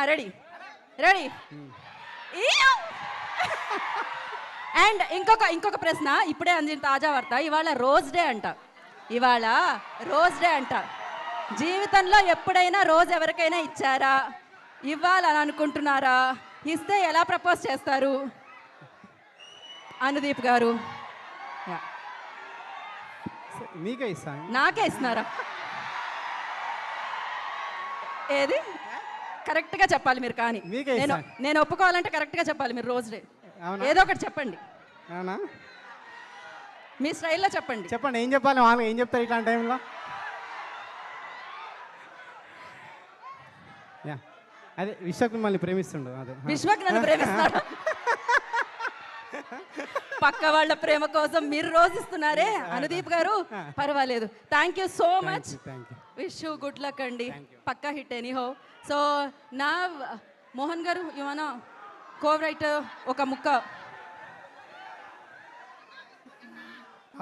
Ready ready. And ఇంకొక ప్రశ్న, ఇప్పుడే అందిన తాజా వార్త. ఇవాళ రోజ్ డే అంట. ఇవాళ రోజ్ డే అంట. జీవితంలో ఎప్పుడైనా రోజ్ ఎవరికైనా ఇచ్చారా? ఇవ్వాలని అనుకుంటున్నారా? ఇస్తే ఎలా ప్రపోజ్ చేస్తారు? అనుదీప్ గారు. మీకే ఇస్తాను. నాకే ఇస్తున్నారా? ఏది కరెక్ట్గా చెప్పాలి మీరు. కానీ నేను ఒప్పుకోవాలంటే కరెక్ట్గా చెప్పాలి మీరు. రోజ్ డే ఏదో ఒకటి చెప్పండి. అవునా? మీ స్టైల్లో చెప్పండి. చెప్పండి, ఏం చెప్పాలి? వాళ్ళు ఏం చెప్తారు ఇట్లాంటి టైంలో? అదే విశ్వక్ మిమ్మల్ని ప్రేమిస్తుండు. అదే విశ్వక్ నన్ను ప్రేమిస్తాడు. పక్క వాళ్ళ ప్రేమ కోసం మీరు రోజు ఇస్తున్నారే అనుదీప్ గారు. పర్వాలేదు. Thank you so much. Wish you good luck అండి. పక్కా హిట్ ఎనీహో. సో నా మోహన్ గారు, యు వానా కో రైటర్ ఒక ముక్క